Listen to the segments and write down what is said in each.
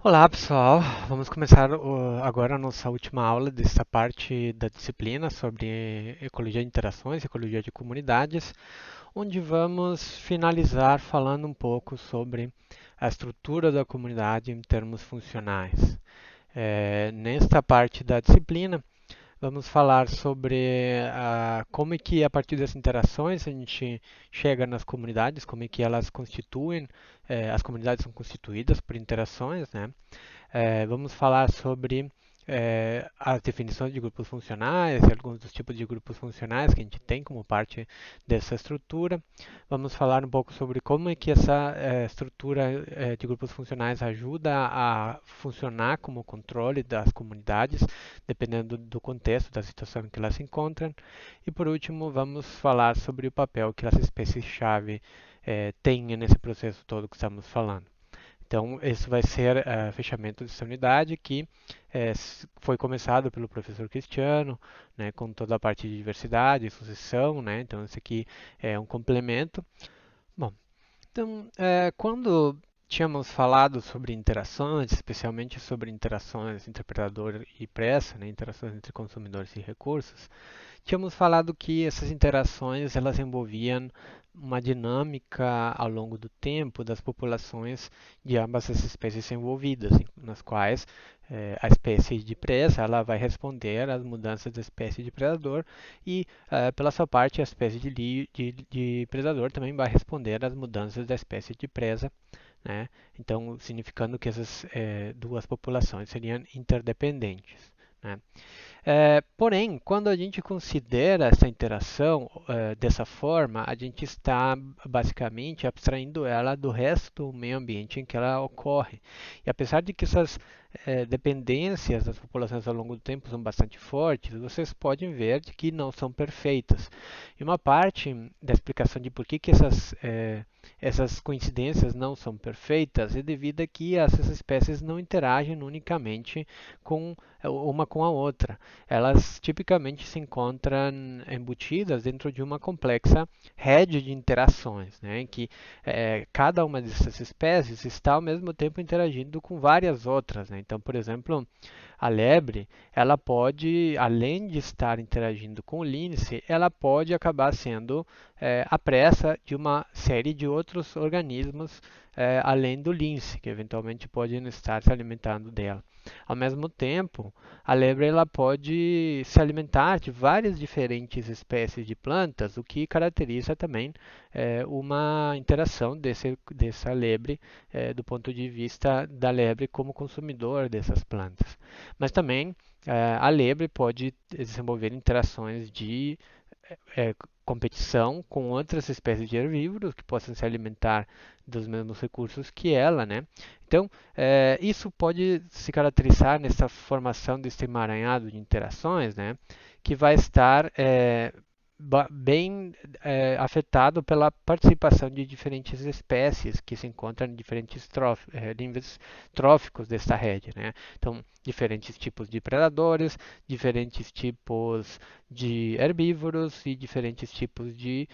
Olá pessoal, vamos começar agora a nossa última aula dessa parte da disciplina sobre ecologia de interações, ecologia de comunidades, onde vamos finalizar falando um pouco sobre a estrutura da comunidade em termos funcionais. Nesta parte da disciplina, vamos falar sobre como é que a partir dessas interações a gente chega nas comunidades, como é que elas constituem, as comunidades são constituídas por interações, né? Vamos falar sobre as definições de grupos funcionais e alguns dos tipos de grupos funcionais que a gente tem como parte dessa estrutura. Vamos falar um pouco sobre como é que essa estrutura de grupos funcionais ajuda a funcionar como controle das comunidades, dependendo do contexto, da situação em que elas se encontram. E por último, vamos falar sobre o papel que as espécies-chave têm nesse processo todo que estamos falando. Então, esse vai ser o fechamento dessa unidade que foi começado pelo professor Cristiano, né, com toda a parte de diversidade e sucessão, né? Então, esse aqui é um complemento. Bom, então, quando tínhamos falado sobre interações, especialmente sobre interações interpretador e pressa, né, interações entre consumidores e recursos, tínhamos falado que essas interações elas envolviam uma dinâmica ao longo do tempo das populações de ambas as espécies envolvidas, nas quais a espécie de presa ela vai responder às mudanças da espécie de predador e, pela sua parte, a espécie de predador também vai responder às mudanças da espécie de presa, né? Então, significando que essas duas populações seriam interdependentes, né? Porém, quando a gente considera essa interação dessa forma, a gente está basicamente abstraindo ela do resto do meio ambiente em que ela ocorre. E apesar de que essas dependências das populações ao longo do tempo são bastante fortes, vocês podem ver de que não são perfeitas. E uma parte da explicação de por que, essas coincidências não são perfeitas é devido a que essas espécies não interagem unicamente com uma com a outra. Elas tipicamente se encontram embutidas dentro de uma complexa rede de interações, né, em que cada uma dessas espécies está ao mesmo tempo interagindo com várias outras, né? Então, por exemplo, a lebre, ela pode, além de estar interagindo com o lince, ela pode acabar sendo a presa de uma série de outros organismos além do lince, que eventualmente podem estar se alimentando dela. Ao mesmo tempo, a lebre ela pode se alimentar de várias diferentes espécies de plantas, o que caracteriza também uma interação dessa lebre do ponto de vista da lebre como consumidor dessas plantas. Mas também a lebre pode desenvolver interações de é, competição com outras espécies de herbívoros que possam se alimentar dos mesmos recursos que ela, né? Então, isso pode se caracterizar nessa formação desse emaranhado de interações, né? Que vai estar bem afetado pela participação de diferentes espécies que se encontram em diferentes níveis tróficos dessa rede, né? Então, diferentes tipos de predadores, diferentes tipos de herbívoros e diferentes tipos de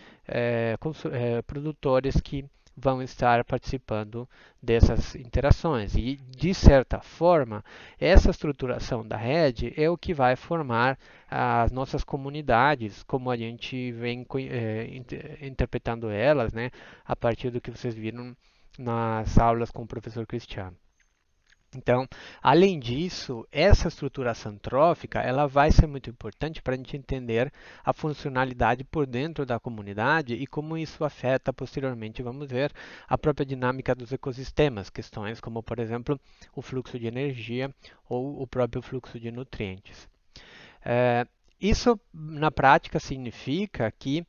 produtores que vão estar participando dessas interações. E, de certa forma, essa estruturação da rede é o que vai formar as nossas comunidades, como a gente vem interpretando elas, né, a partir do que vocês viram nas aulas com o professor Cristiano. Então, além disso, essa estruturação trófica ela vai ser muito importante para a gente entender a funcionalidade por dentro da comunidade e como isso afeta posteriormente, vamos ver, a própria dinâmica dos ecossistemas, questões como, por exemplo, o fluxo de energia ou o próprio fluxo de nutrientes. É, Isso, na prática, significa que,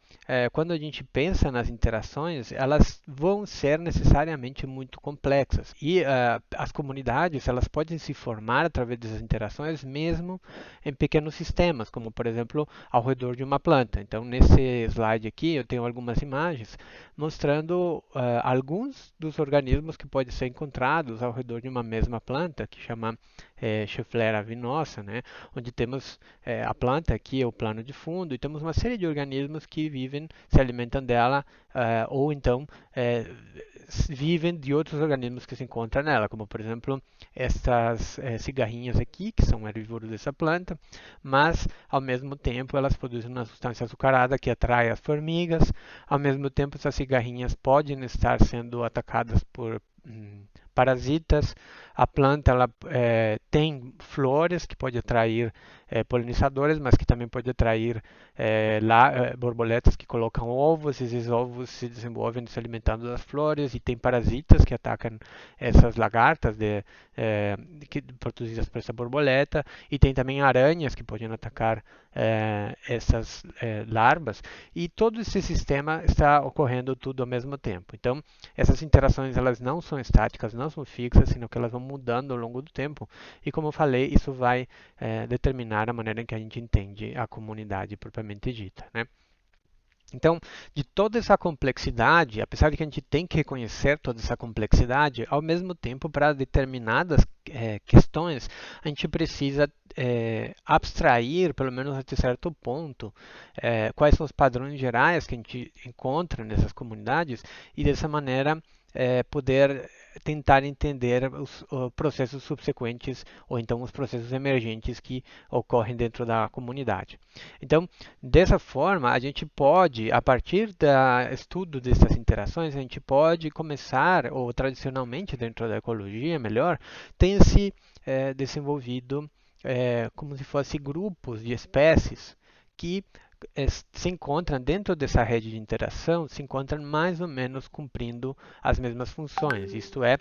quando a gente pensa nas interações, elas vão ser necessariamente muito complexas. E as comunidades, elas podem se formar através dessas interações, mesmo em pequenos sistemas, como, por exemplo, ao redor de uma planta. Então, nesse slide aqui, eu tenho algumas imagens mostrando alguns dos organismos que podem ser encontrados ao redor de uma mesma planta, que chama Schefflera vinosa, né? Onde temos a planta aqui é o plano de fundo, e temos uma série de organismos que vivem, se alimentam dela, ou então vivem de outros organismos que se encontram nela, como por exemplo estas cigarrinhas aqui, que são herbívoros dessa planta, mas ao mesmo tempo elas produzem uma substância açucarada que atrai as formigas. Ao mesmo tempo, essas cigarrinhas podem estar sendo atacadas por parasitas. A planta ela, tem flores que pode atrair polinizadores, mas que também pode atrair borboletas que colocam ovos. Esses ovos se desenvolvem se alimentando das flores, e tem parasitas que atacam essas lagartas produzidas por essa borboleta, e tem também aranhas que podem atacar essas larvas, e todo esse sistema está ocorrendo tudo ao mesmo tempo. Então, essas interações elas não são estáticas, não são fixas, sino que elas vão mudando ao longo do tempo. E como eu falei, isso vai determinar a maneira em que a gente entende a comunidade propriamente dita, né? Então, de toda essa complexidade, apesar de que a gente tem que reconhecer toda essa complexidade, ao mesmo tempo, para determinadas questões, a gente precisa abstrair, pelo menos até certo ponto, quais são os padrões gerais que a gente encontra nessas comunidades, e dessa maneira poder tentar entender os processos subsequentes, ou então os processos emergentes que ocorrem dentro da comunidade. Então, dessa forma, a gente pode, a partir do estudo dessas interações, a gente pode começar, ou tradicionalmente dentro da ecologia, melhor, tem se desenvolvido como se fossem grupos de espécies que se encontram dentro dessa rede de interação, se encontram mais ou menos cumprindo as mesmas funções, isto é,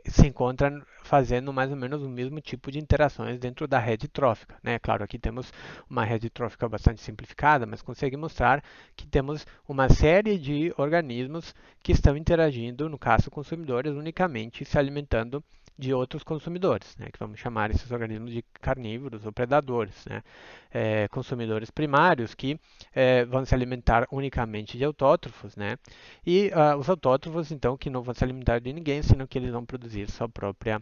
se encontram fazendo mais ou menos o mesmo tipo de interações dentro da rede trófica, né? Claro, aqui temos uma rede trófica bastante simplificada, mas consegue mostrar que temos uma série de organismos que estão interagindo, no caso consumidores, unicamente se alimentando de outros consumidores, né, que vamos chamar esses organismos de carnívoros ou predadores, né, consumidores primários que vão se alimentar unicamente de autótrofos, né, e os autótrofos, então, que não vão se alimentar de ninguém, senão que eles vão produzir sua própria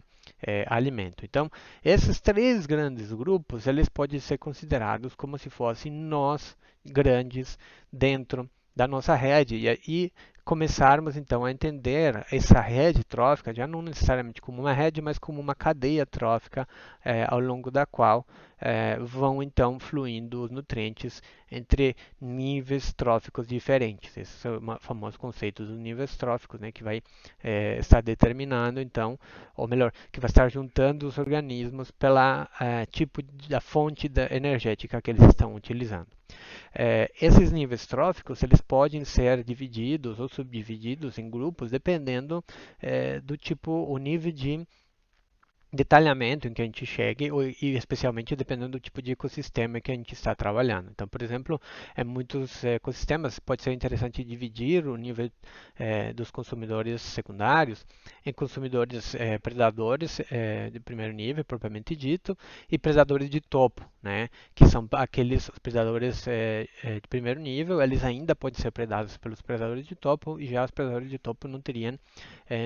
alimento. Então, esses três grandes grupos, eles podem ser considerados como se fossem nós grandes dentro da nossa rede, e começarmos então a entender essa rede trófica, já não necessariamente como uma rede, mas como uma cadeia trófica ao longo da qual vão então fluindo os nutrientes entre níveis tróficos diferentes. Esse é o famoso conceito dos níveis tróficos, né, que vai estar determinando então, ou melhor, que vai estar juntando os organismos pela tipo da fonte energética que eles estão utilizando. Esses níveis tróficos eles podem ser divididos ou subdivididos em grupos dependendo do tipo, o nível de detalhamento em que a gente chegue, e especialmente dependendo do tipo de ecossistema que a gente está trabalhando. Então, por exemplo, muitos ecossistemas pode ser interessante dividir o nível dos consumidores secundários em consumidores predadores de primeiro nível, propriamente dito, e predadores de topo, né? Que são aqueles predadores de primeiro nível, eles ainda podem ser predados pelos predadores de topo, e já os predadores de topo não teriam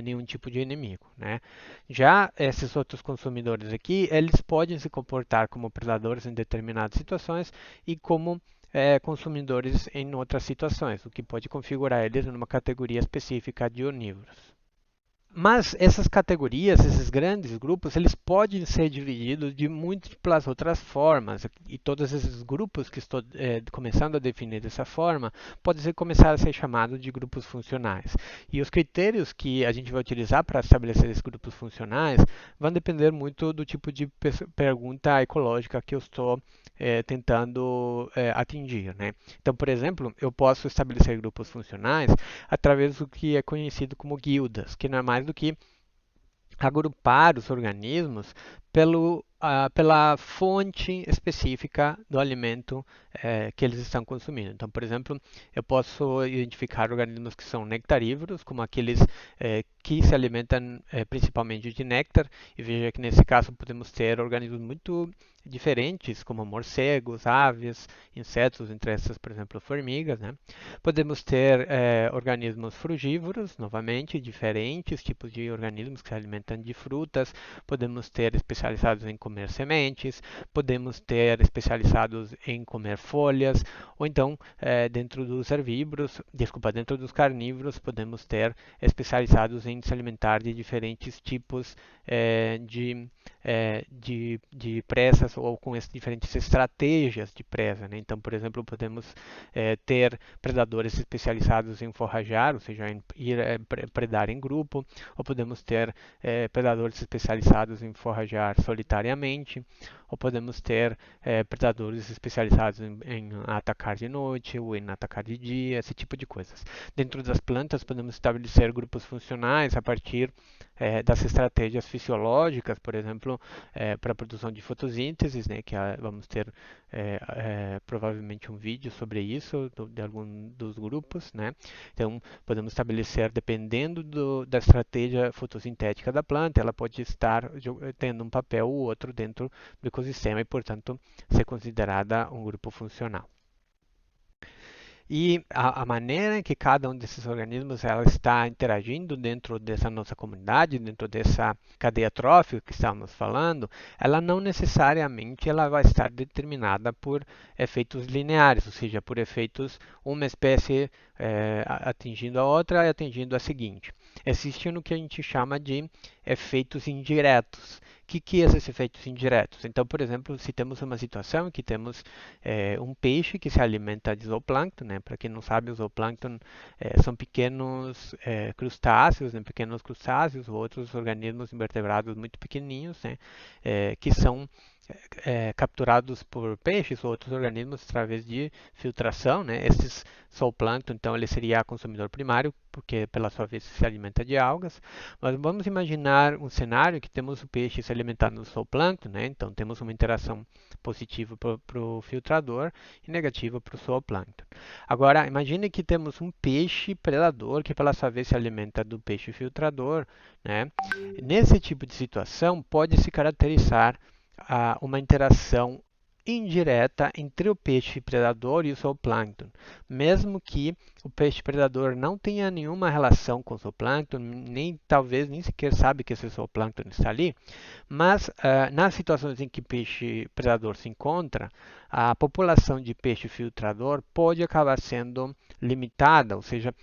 nenhum tipo de inimigo, né? Já esses outros consumidores aqui, eles podem se comportar como predadores em determinadas situações e como consumidores em outras situações, o que pode configurar eles numa categoria específica de onívoros. Mas essas categorias, esses grandes grupos, eles podem ser divididos de múltiplas outras formas. E todos esses grupos que estou começando a definir dessa forma, podem começar a ser chamados de grupos funcionais. E os critérios que a gente vai utilizar para estabelecer esses grupos funcionais vão depender muito do tipo de pergunta ecológica que eu estou tentando atingir, né? Então, por exemplo, eu posso estabelecer grupos funcionais através do que é conhecido como guildas, que não é mais do que agrupar os organismos pela fonte específica do alimento que eles estão consumindo. Então, por exemplo, eu posso identificar organismos que são nectarívoros, como aqueles que se alimentam principalmente de néctar, e veja que nesse caso podemos ter organismos muito diferentes, como morcegos, aves, insetos, entre essas, por exemplo, formigas, né? Podemos ter organismos frugívoros, novamente, diferentes tipos de organismos que se alimentam de frutas. Podemos ter especializados em comer sementes, podemos ter especializados em comer folhas, ou então, dentro dos herbívoros, desculpa, dentro dos carnívoros, podemos ter especializados em se alimentar de diferentes tipos de presas ou com diferentes estratégias de presa, né? Então, por exemplo, podemos ter predadores especializados em forragear, ou seja, em ir predar em grupo, ou podemos ter predadores especializados em forragear solitariamente, ou podemos ter predadores especializados em atacar de noite ou em atacar de dia, esse tipo de coisas. Dentro das plantas, podemos estabelecer grupos funcionais a partir das estratégias fisiológicas, por exemplo, para a produção de fotossíntese, né, que vamos ter provavelmente um vídeo sobre isso, de algum dos grupos, né? Então, podemos estabelecer, dependendo da estratégia fotossintética da planta, ela pode estar tendo um papel ou outro dentro do ecossistema e, portanto, ser considerada um grupo funcional. E a maneira em que cada um desses organismos ela está interagindo dentro dessa nossa comunidade, dentro dessa cadeia trófica que estamos falando, ela não necessariamente ela vai estar determinada por efeitos lineares, ou seja, por efeitos uma espécie atingindo a outra e atingindo a seguinte. Existe no que a gente chama de efeitos indiretos. O que são esses efeitos indiretos? Então, por exemplo, se temos uma situação em que temos um peixe que se alimenta de zooplâncton, né? Para quem não sabe, o zooplâncton são pequenos crustáceos, né? Pequenos crustáceos ou outros organismos invertebrados muito pequenininhos, né? Que são capturados por peixes ou outros organismos através de filtração, né? Esses zooplâncton, então, ele seria consumidor primário, porque pela sua vez se alimenta de algas. Mas vamos imaginar um cenário que temos o peixe se alimentando do zooplâncton, né? Então temos uma interação positiva para o filtrador e negativa para o zooplâncton. Agora, imagine que temos um peixe predador que pela sua vez se alimenta do peixe filtrador, né? Nesse tipo de situação pode se caracterizar uma interação indireta entre o peixe predador e o zooplâncton, mesmo que o peixe predador não tenha nenhuma relação com o zooplâncton, nem talvez nem sequer sabe que esse zooplâncton está ali, mas nas situações em que o peixe predador se encontra, a população de peixe filtrador pode acabar sendo limitada, ou seja,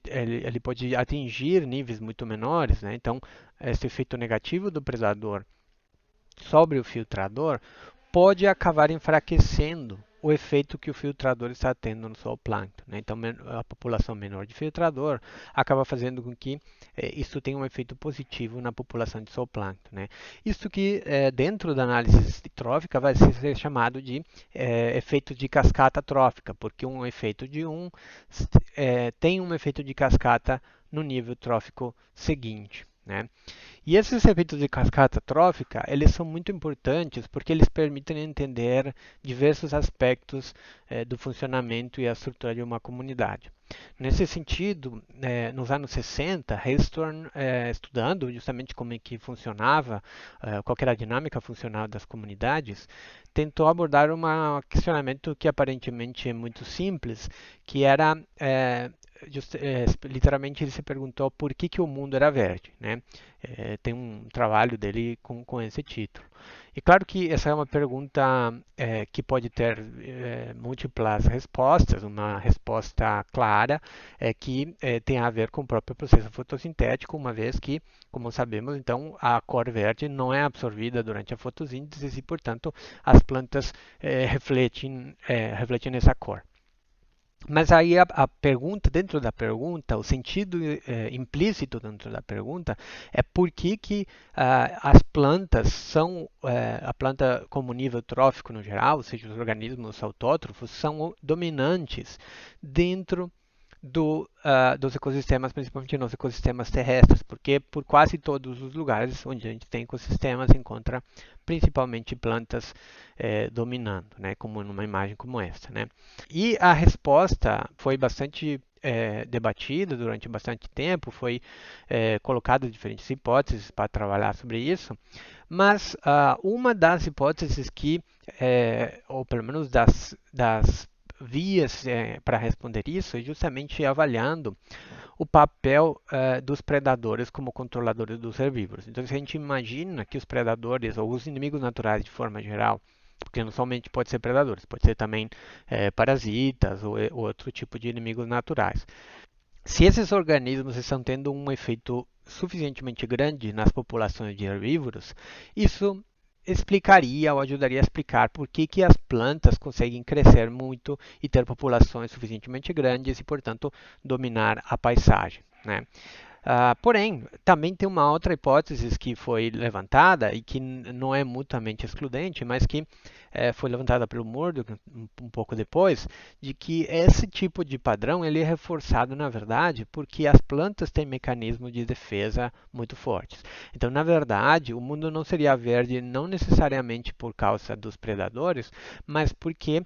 ele pode atingir níveis muito menores, né? Então, esse efeito negativo do predador sobre o filtrador pode acabar enfraquecendo o efeito que o filtrador está tendo no zooplâncton, né? Então, a população menor de filtrador acaba fazendo com que isso tenha um efeito positivo na população de zooplâncton, né? Isso que dentro da análise trófica vai ser chamado de efeito de cascata trófica, porque um efeito de tem um efeito de cascata no nível trófico seguinte, né? E esses efeitos de cascata trófica, eles são muito importantes porque eles permitem entender diversos aspectos do funcionamento e a estrutura de uma comunidade. Nesse sentido, nos anos 60, Hailstorn, estudando justamente como é que funcionava, qual era a dinâmica funcional das comunidades, tentou abordar um questionamento que aparentemente é muito simples, que era literalmente ele se perguntou por que o mundo era verde, né? Tem um trabalho dele com esse título. E claro que essa é uma pergunta que pode ter múltiplas respostas. Uma resposta clara é que tem a ver com o próprio processo fotossintético, uma vez que, como sabemos, então a cor verde não é absorvida durante a fotossíntese e, portanto, as plantas refletem essa cor. Mas aí a pergunta, dentro da pergunta, o sentido implícito dentro da pergunta é por que as plantas são, a planta como nível trófico no geral, ou seja, os organismos autótrofos, são dominantes dentro dos ecossistemas, principalmente nos ecossistemas terrestres, porque por quase todos os lugares onde a gente tem ecossistemas, encontra principalmente plantas dominando, né, como numa imagem como essa, né? E a resposta foi bastante debatida durante bastante tempo, foi colocado diferentes hipóteses para trabalhar sobre isso, mas uma das hipóteses que, ou pelo menos das vias para responder isso, é justamente avaliando o papel dos predadores como controladores dos herbívoros. Então, se a gente imagina que os predadores ou os inimigos naturais de forma geral, porque não somente pode ser predadores, pode ser também parasitas ou outro tipo de inimigos naturais. Se esses organismos estão tendo um efeito suficientemente grande nas populações de herbívoros, isso explicaria ou ajudaria a explicar por que as plantas conseguem crescer muito e ter populações suficientemente grandes e, portanto, dominar a paisagem, né? Porém, também tem uma outra hipótese que foi levantada e que não é mutuamente excludente, mas que foi levantada pelo Murdoch um pouco depois, de que esse tipo de padrão ele é reforçado, na verdade, porque as plantas têm mecanismos de defesa muito fortes. Então, na verdade, o mundo não seria verde não necessariamente por causa dos predadores, mas porque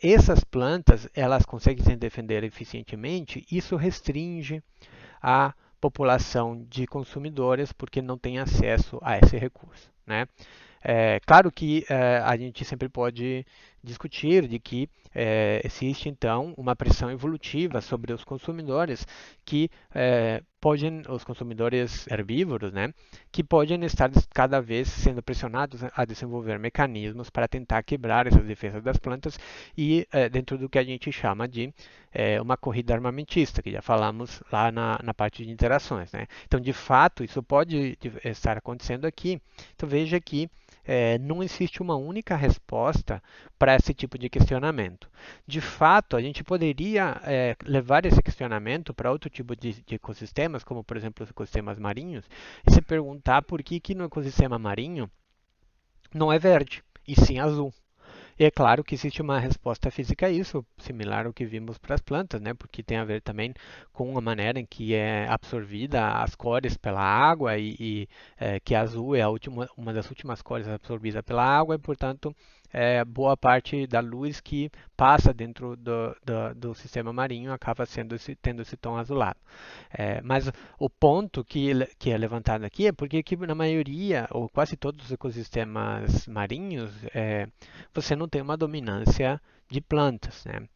essas plantas elas conseguem se defender eficientemente. Isso restringe a população de consumidores porque não tem acesso a esse recurso, né? Claro que a gente sempre pode discutir de que existe então uma pressão evolutiva sobre os consumidores que os consumidores herbívoros, né, que podem estar cada vez sendo pressionados a desenvolver mecanismos para tentar quebrar essas defesas das plantas e dentro do que a gente chama de uma corrida armamentista, que já falamos lá na parte de interações, né? Então, de fato, isso pode estar acontecendo aqui. Então, veja que não existe uma única resposta para esse tipo de questionamento. De fato, a gente poderia levar esse questionamento para outro tipo de ecossistemas, como por exemplo os ecossistemas marinhos, e se perguntar por que no ecossistema marinho não é verde, e sim azul. E é claro que existe uma resposta física a isso, similar ao que vimos para as plantas, né? Porque tem a ver também com a maneira em que é absorvida as cores pela água e que azul é uma das últimas cores absorvida pela água e, portanto, boa parte da luz que passa dentro do sistema marinho acaba tendo esse tom azulado. Mas o ponto que é levantado aqui é porque que na maioria, ou quase todos os ecossistemas marinhos, você não tem uma dominância de plantas, né?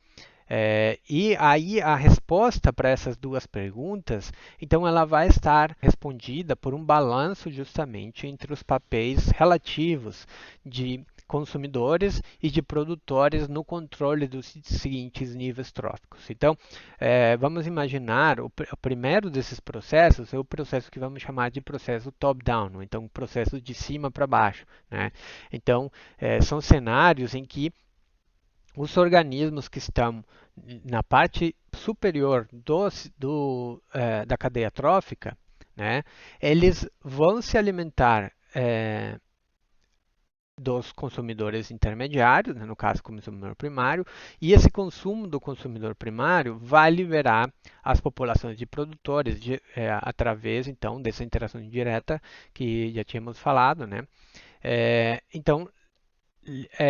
E aí a resposta para essas duas perguntas, então ela vai estar respondida por um balanço justamente entre os papéis relativos de consumidores e de produtores no controle dos seguintes níveis tróficos. Então, vamos imaginar o primeiro desses processos é o processo que vamos chamar de processo top-down, então um processo de cima para baixo, né? Então, são cenários em que os organismos que estão na parte superior da cadeia trófica, né, eles vão se alimentar dos consumidores intermediários, né, no caso consumidor primário, e esse consumo do consumidor primário vai liberar as populações de produtores através então dessa interação direta que já tínhamos falado, né? Então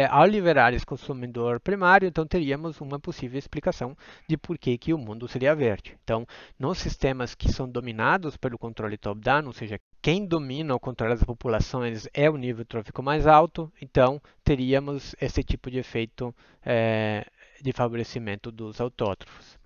ao liberar esse consumidor primário, então teríamos uma possível explicação de por que o mundo seria verde. Então, nos sistemas que são dominados pelo controle top-down, ou seja, quem domina o controle das populações é o nível trófico mais alto, então teríamos esse tipo de efeito de favorecimento dos autótrofos.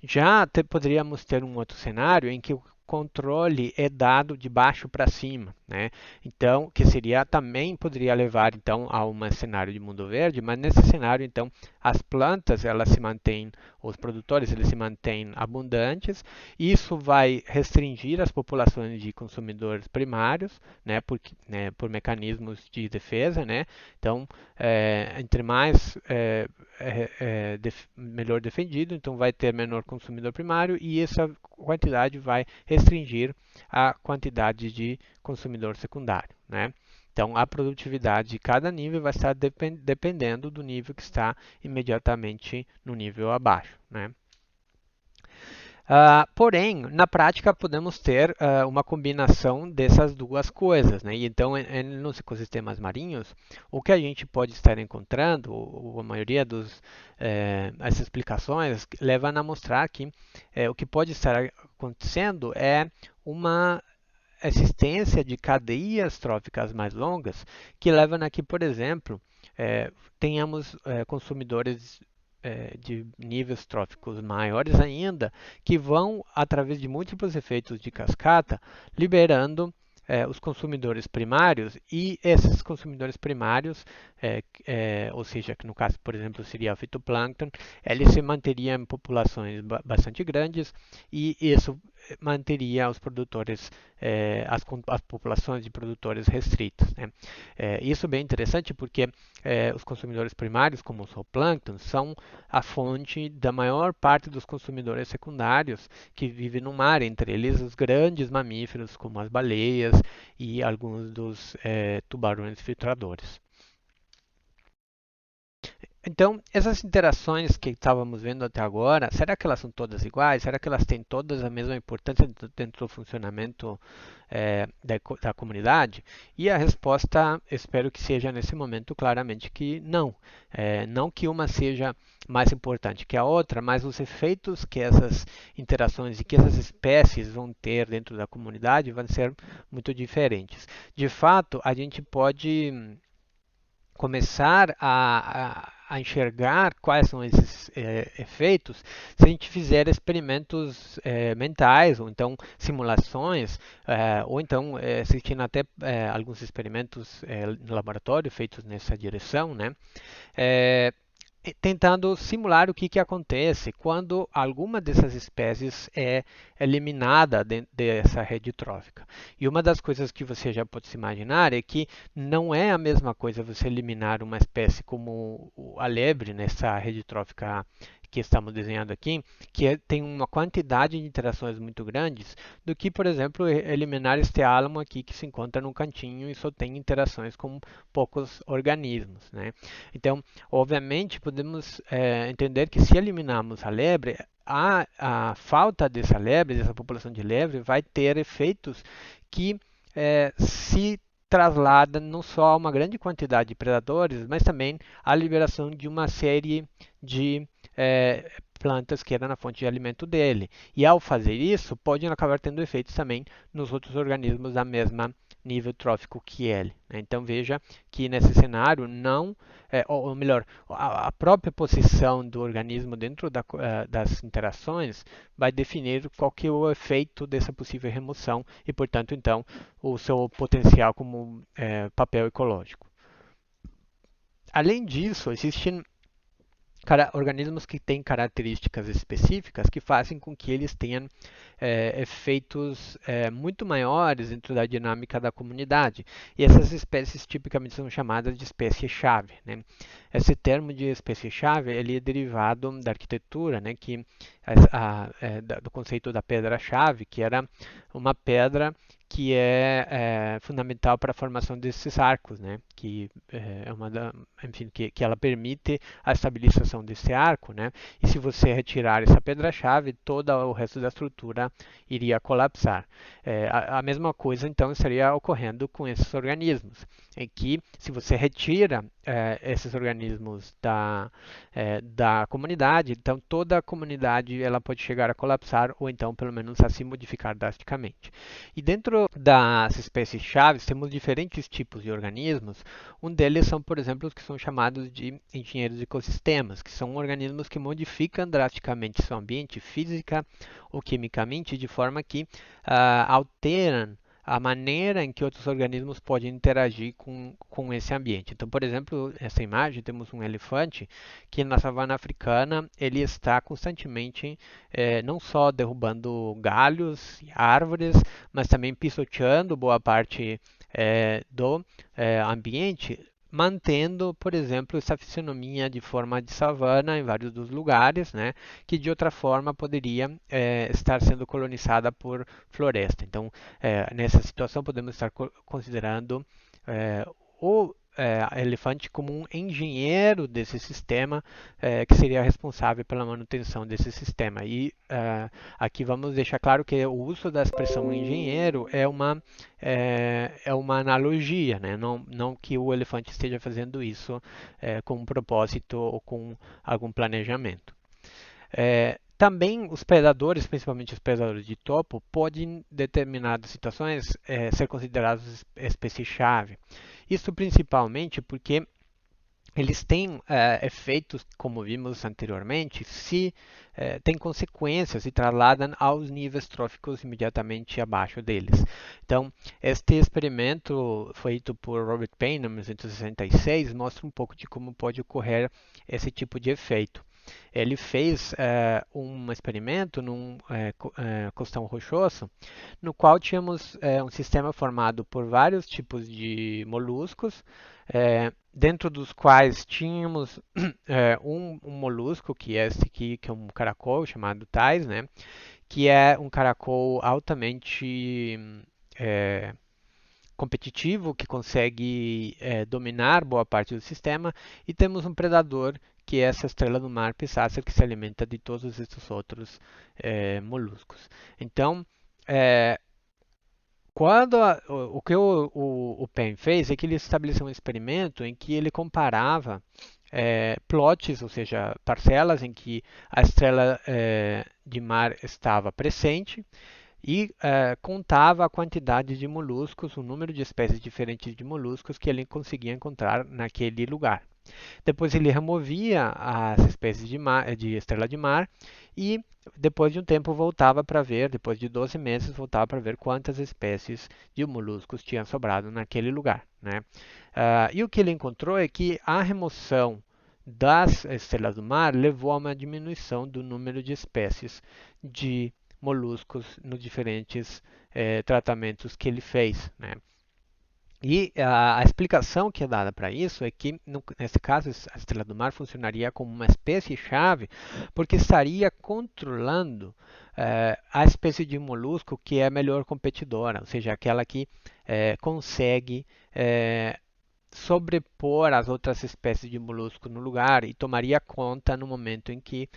Já poderíamos ter um outro cenário em que o controle é dado de baixo para cima, né? Então, que seria também poderia levar então a um cenário de mundo verde, mas nesse cenário então as plantas elas se mantêm, os produtores eles se mantêm abundantes, isso vai restringir as populações de consumidores primários, né? Por mecanismos de defesa, né? Então, entre mais melhor defendido, então vai ter menor consumidor primário e essa quantidade vai restringir a quantidade de consumidor secundário, né? Então, a produtividade de cada nível vai estar dependendo do nível que está imediatamente no nível abaixo, né? Porém, na prática, podemos ter uma combinação dessas duas coisas, né? E então, nos ecossistemas marinhos, o que a gente pode estar encontrando, ou a maioria as explicações levam a mostrar que o que pode estar acontecendo é uma existência de cadeias tróficas mais longas que levam a que, por exemplo, tenhamos consumidores de níveis tróficos maiores ainda, que vão, através de múltiplos efeitos de cascata, liberando os consumidores primários, e esses consumidores primários, ou seja, que no caso, por exemplo, seria o fitoplâncton, eles se manteriam em populações bastante grandes, e isso manteria os produtores, as populações de produtores restritas, né? Isso é bem interessante porque os consumidores primários, como o zooplâncton, são a fonte da maior parte dos consumidores secundários que vivem no mar, entre eles os grandes mamíferos, como as baleias e alguns dos tubarões filtradores. Então, essas interações que estávamos vendo até agora, será que elas são todas iguais? Será que elas têm todas a mesma importância dentro do funcionamento da comunidade? E a resposta, espero que seja nesse momento claramente que não. Não que uma seja mais importante que a outra, mas os efeitos que essas interações e que essas espécies vão ter dentro da comunidade vão ser muito diferentes. De fato, a gente pode começar a enxergar quais são esses efeitos se a gente fizer experimentos mentais, ou então simulações, ou então assistindo até alguns experimentos no laboratório feitos nessa direção, né? É, tentando simular o que acontece quando alguma dessas espécies é eliminada dessa rede trófica. E uma das coisas que você já pode se imaginar é que não é a mesma coisa você eliminar uma espécie como a lebre nessa rede trófica que estamos desenhando aqui, tem uma quantidade de interações muito grandes, do que, por exemplo, eliminar este álamo aqui que se encontra num cantinho e só tem interações com poucos organismos, né? Então, obviamente, podemos entender que se eliminarmos a lebre, a falta dessa lebre, dessa população de lebre, vai ter efeitos que se traslada não só a uma grande quantidade de predadores, mas também à liberação de uma série de plantas que eram a fonte de alimento dele. E ao fazer isso, podem acabar tendo efeitos também nos outros organismos da mesma nível trófico que ele, né? Então veja que nesse cenário não, ou melhor, a própria posição do organismo dentro das interações vai definir qual que é o efeito dessa possível remoção e, portanto, então, o seu potencial como papel ecológico. Além disso, existem organismos que têm características específicas que fazem com que eles tenham efeitos muito maiores dentro da dinâmica da comunidade. E essas espécies tipicamente são chamadas de espécie-chave, né? Esse termo de espécie-chave ele é derivado da arquitetura, né, do conceito da pedra-chave, que era uma pedra que é fundamental para a formação desses arcos, né? Que é enfim, que ela permite a estabilização desse arco, né? E se você retirar essa pedra-chave, todo o resto da estrutura iria colapsar. A mesma coisa, então, estaria ocorrendo com esses organismos, em que se você retira esses organismos da comunidade, então toda a comunidade ela pode chegar a colapsar ou então pelo menos a se modificar drasticamente. E dentro das espécies chaves temos diferentes tipos de organismos. Um deles são, por exemplo, os que são chamados de engenheiros de ecossistemas, que são organismos que modificam drasticamente seu ambiente física ou quimicamente de forma que alteram a maneira em que outros organismos podem interagir com esse ambiente. Então, por exemplo, nessa imagem temos um elefante que na savana africana ele está constantemente não só derrubando galhos e árvores, mas também pisoteando boa parte do ambiente, mantendo, por exemplo, essa fisionomia de forma de savana em vários dos lugares, né, que de outra forma poderia estar sendo colonizada por floresta. Então, nessa situação, podemos estar considerando o elefante como um engenheiro desse sistema, que seria responsável pela manutenção desse sistema. E aqui vamos deixar claro que o uso da expressão engenheiro é uma analogia, né? Não que o elefante esteja fazendo isso com um propósito ou com algum planejamento. Também os predadores, principalmente os predadores de topo, podem, em determinadas situações, ser considerados espécie-chave. Isso principalmente porque eles têm efeitos, como vimos anteriormente, se têm consequências e trasladam aos níveis tróficos imediatamente abaixo deles. Então, este experimento feito por Robert Payne em 1966 mostra um pouco de como pode ocorrer esse tipo de efeito. Ele fez um experimento num costão rochoso, no qual tínhamos um sistema formado por vários tipos de moluscos, dentro dos quais tínhamos um molusco, que é esse aqui, que é um caracol chamado tais, né? Que é um caracol altamente competitivo, que consegue dominar boa parte do sistema, e temos um predador, que é essa estrela do mar Pisácer, que se alimenta de todos esses outros moluscos. Então, o que o Penn fez é que ele estabeleceu um experimento em que ele comparava plots, ou seja, parcelas em que a estrela de mar estava presente, e contava a quantidade de moluscos, o número de espécies diferentes de moluscos que ele conseguia encontrar naquele lugar. Depois ele removia as espécies de estrela de mar e depois de um tempo voltava para ver, depois de 12 meses, voltava para ver quantas espécies de moluscos tinham sobrado naquele lugar, né? E o que ele encontrou é que a remoção das estrelas do mar levou a uma diminuição do número de espécies de moluscos nos diferentes tratamentos que ele fez, né? E a explicação que é dada para isso é que, nesse caso, a estrela do mar funcionaria como uma espécie-chave, porque estaria controlando a espécie de molusco que é a melhor competidora, ou seja, aquela que consegue sobrepor as outras espécies de molusco no lugar e tomaria conta no momento em que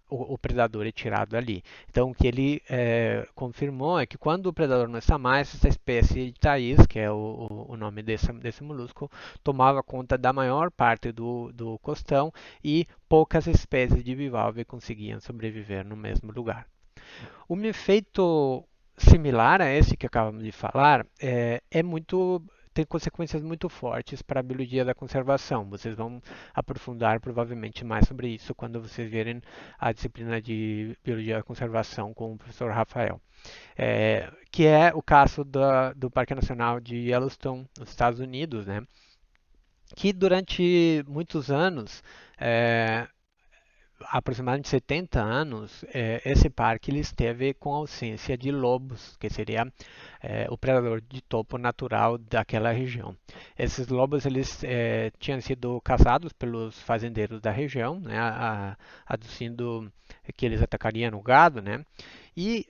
o predador é tirado ali. Então, o que ele confirmou é que quando o predador não está mais, essa espécie de Thais, que é o nome desse molusco, tomava conta da maior parte do costão e poucas espécies de bivalve conseguiam sobreviver no mesmo lugar. Um efeito similar a esse que acabamos de falar tem consequências muito fortes para a biologia da conservação. Vocês vão aprofundar provavelmente mais sobre isso quando vocês verem a disciplina de biologia da conservação com o professor Rafael. Que é o caso do Parque Nacional de Yellowstone, nos Estados Unidos, né? Que durante muitos anos aproximadamente 70 anos, esse parque ele esteve com ausência de lobos, que seria o predador de topo natural daquela região. Esses lobos eles tinham sido caçados pelos fazendeiros da região, né, aduzindo que eles atacariam o gado, né? E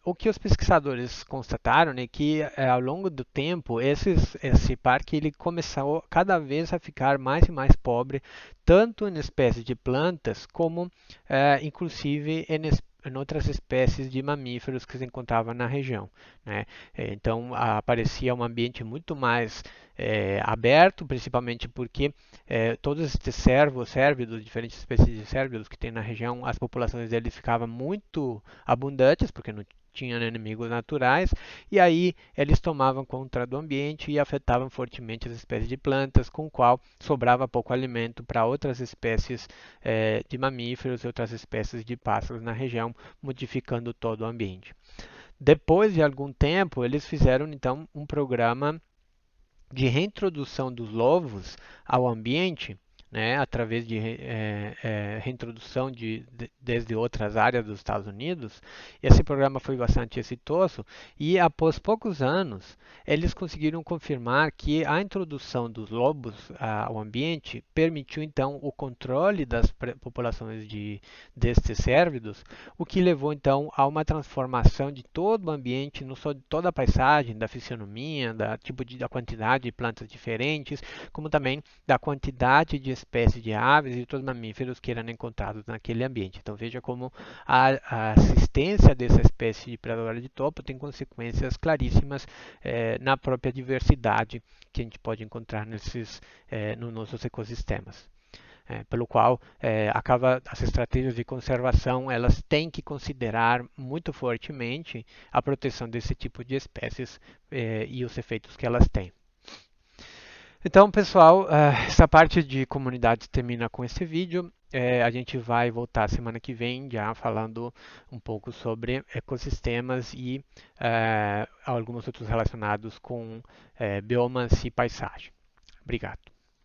o que os pesquisadores constataram é que ao longo do tempo esse parque ele começou cada vez a ficar mais e mais pobre, tanto em espécies de plantas como inclusive em outras espécies de mamíferos que se encontravam na região, né? Então aparecia um ambiente muito mais aberto, principalmente porque todos esses cérvidos, diferentes espécies de cérvidos que tem na região, as populações deles ficavam muito abundantes, porque não tinham inimigos naturais, e aí eles tomavam conta do ambiente e afetavam fortemente as espécies de plantas, com o qual sobrava pouco alimento para outras espécies de mamíferos e outras espécies de pássaros na região, modificando todo o ambiente. Depois de algum tempo, eles fizeram então um programa de reintrodução dos lobos ao ambiente né, através de reintrodução desde outras áreas dos Estados Unidos. Esse programa foi bastante exitoso e, após poucos anos, eles conseguiram confirmar que a introdução dos lobos ao ambiente permitiu, então, o controle das populações destes cérvidos, o que levou, então, a uma transformação de todo o ambiente, não só de toda a paisagem, da fisionomia, da quantidade de plantas diferentes, como também da quantidade de espécies de aves e outros mamíferos que eram encontrados naquele ambiente. Então veja como a assistência dessa espécie de predador de topo tem consequências claríssimas na própria diversidade que a gente pode encontrar nos nossos ecossistemas. Pelo qual as estratégias de conservação elas têm que considerar muito fortemente a proteção desse tipo de espécies e os efeitos que elas têm. Então, pessoal, essa parte de comunidades termina com esse vídeo. A gente vai voltar semana que vem já falando um pouco sobre ecossistemas e alguns outros relacionados com biomas e paisagem. Obrigado.